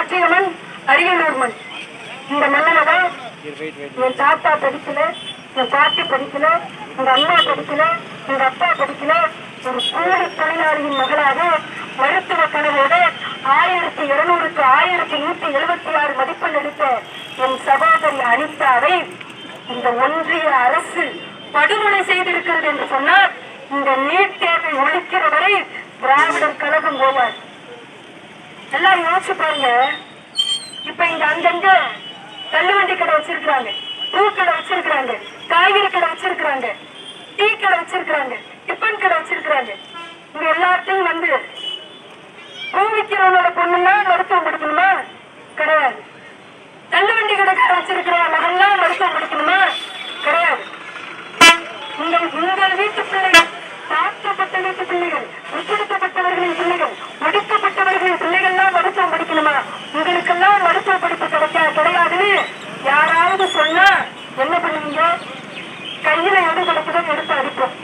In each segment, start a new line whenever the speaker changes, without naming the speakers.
பச்சையம்மன் அரியலூர் மண். இந்த மன்னனதான் என் தாத்தா படிக்கல, என் பாட்டி படிக்கல, எங்க அம்மா படிக்கல, எங்க அப்பா படிக்கல. ஒரு கூலி தொழிலாளியின் மகளாக மருத்துவ கனவோடு 1200க்கு 1176 மதிப்பெண் எடுத்த என் சகோதரி அனிதாவை இந்த ஒன்றிய அரசு படுகொலை செய்திருக்கிறது என்று சொன்னால் இந்த நீட் தேர்வை ஒழிக்கிற வரை திராவிடர் கழகம் போவார். எல்லாம் யோசிச்சு பாருங்க. இப்ப இங்க அங்கங்க தள்ளுவண்டி கடை வச்சிருக்கிறாங்க, பூ கடை வச்சிருக்கிறாங்க, காய்கறி கடை வச்சிருக்கிறாங்க, டீ கடை வச்சிருக்கிறாங்க, டிஃபன் கடை வச்சிருக்கிறாங்க. இங்க எல்லாத்தையும் வந்து பூ விற்கிறவனோட பொண்ணுன்னா மருத்துவம் படிக்கணுமா? கிடையாது. தள்ளுவண்டி கடை வச்சிருக்கிற மகன்லாம் மருத்துவம் படிக்கணுமா? கிடையாது. உங்கள் வீட்டு பிள்ளைகள், தாக்கப்பட்ட வீட்டு பிள்ளைகள், உட்படுத்தப்பட்டவர்களின் பிள்ளைகள், ஒடுக்கப்பட்டவர்களின் பிள்ளைகள்லாம் மருத்துவம் படிக்கணுமா? உங்களுக்கெல்லாம் மருத்துவ படிப்பு கிடையாதுன்னு யாராவது சொன்னா என்ன பண்ணுவீங்க? கையில எது கிடைக்குதோ எடுத்து அடிப்போம்.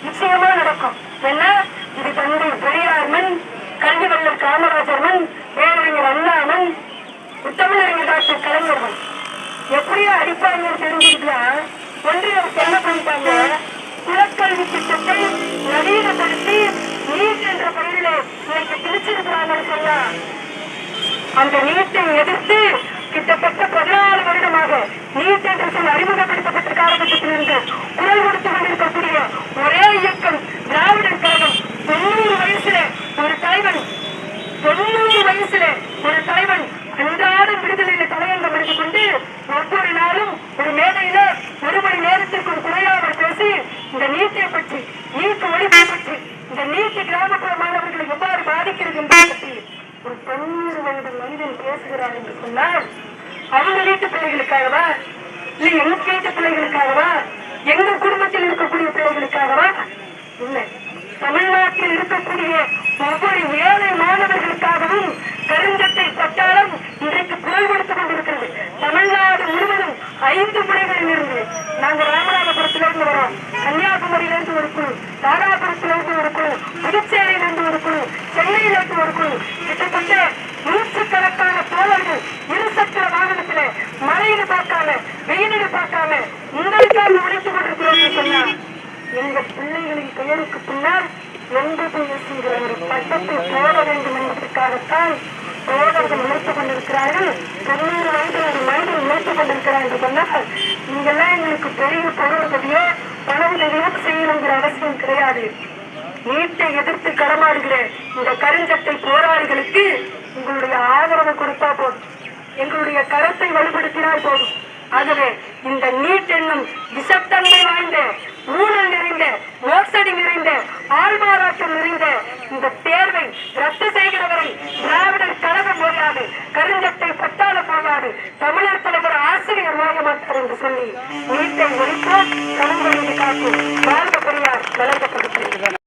நிச்சயமா நடக்கும். ஏன்னா இது தந்தை பெரியார் மண், கல்வி வல்லர் காமராஜர் மண், பேரறிஞர் அண்ணா மண், தமிழறிஞர் டாக்டர் கலைஞர் மண். எப்படியோ அடிப்பாங்க தெரிஞ்சுக்கலாம். ஒன்றிய அரசு என்ன பண்ணிட்டாங்க? குலக்கல்வி திட்டத்தை நவீனப்படுத்தி நீட் என்ற பெயரில் இன்னைக்கு பிரிச்சிருக்கிறாங்கன்னு சொன்னா அந்த நீட்டை எதிர்த்து கிட்டத்தட்ட 14 வருடமாக நீட் என்ற சொல் அறிமுகப்படுத்தப்பட்ட காலகட்டத்திலிருந்து குரல் கொடுத்து கொண்டிருக்கக்கூடிய ஒரே இயக்கம் திராவிடர் கழகம். 90 வயசுல ஒரு தலைவன், 90 வயசுல ஒரு தலைவன் அன்றாடம் விடுதலையில தலையங்கம் எடுத்து கொண்டு ஒவ்வொரு நாளும் ஒரு மேடையில 1 மணி நேரத்திற்கு ஒரு குறையாமல் பேசி இந்த நீட்டை பற்றி, நீட் ஒழிப்பை பற்றி, இந்த நீட்டு கிராமப்புற மாணவர்களை எவ்வாறு பாதிக்கிறது என்பதை பற்றி ஒரு 90 வயது மனிதன் பேசுகிறார் என்று சொன்னால் அவங்க வீட்டு பிள்ளைகளுக்காகவா, இல்ல எங்க வீட்டு பிள்ளைகளுக்காகவா, எங்க குடும்பத்தில் இருக்கக்கூடிய பிள்ளைகளுக்காகவா? இல்லை, தமிழ்நாட்டில் இருக்கக்கூடிய ஒவ்வொரு ஏழை மாணவர்களுக்காகவும் கருஞ்சட்டை பட்டாளம் இன்றைக்கு குரல் கொடுத்துக் கொண்டிருக்கிறது. தமிழ்நாடு முழுவதும் 5 முனைகளில் இருந்து நாங்க ராமநாதபுரத்திலிருந்து வரோம், கன்னியாகுமரியிலிருந்து ஒரு குழு, தாராபுரத்திலிருந்து ஒரு குழு, புதுச்சேரியிலிருந்து ஒரு குழு, சென்னையிலிருந்து ஒரு குழு, கிட்டத்தட்ட 100கணக்கான தோழர்கள் இருசக்கர வாகனத்துல மழையில பார்க்காம வெயிலில் பார்க்காம உங்களுக்காக உழைத்துக் கொண்டிருக்கிறோம் சொன்னா எங்க பிள்ளைகளின் பெயருக்கு பின்னால் 80 ஒரு பட்டத்தை போட வேண்டும் என்பதற்காகத்தான் தோழர்கள் உழைத்துக் கொண்டிருக்கிறார்கள். 90 வயது ஒரு மனிதன் உழைத்துக் கொண்டிருக்கிறார் என்று சொன்னால் நீங்கெல்லாம் எங்களுக்கு பெரிய பொருளுதவியோ பண உதவியோ செய்யணுங்கிற அவசியம் கிடையாது. நீட்டை எதிர்த்து களமாடுகிற இந்த கருஞ்சட்டை போராளிகளுக்கு உங்களுடைய ஆதரவு கொடுத்தா போதும், எங்களுடைய கருத்தை வலுப்படுத்தினால் போதும். ஆகவே இந்த நீட் என்னும் விஷத்தன்மை வாய்ந்த, ஊழல் நிறைந்த, மோசடி நிறைந்த, ஆள்மாறாட்டம் நிறைந்த இந்த தேர்வை ரத்து செய்கிறவரை திராவிடர் கழகம் போயாது, கருஞ்சட்டை பட்டாள போயாது, தமிழர் தலைவர் ஆசிரியர் வாங்க மாட்டார் என்று சொல்லி நீட்டை ஒழிப்போம், தமிழ் காக்கும். வாழ்க பெரியார், வளர்க்கப்படுகிறது.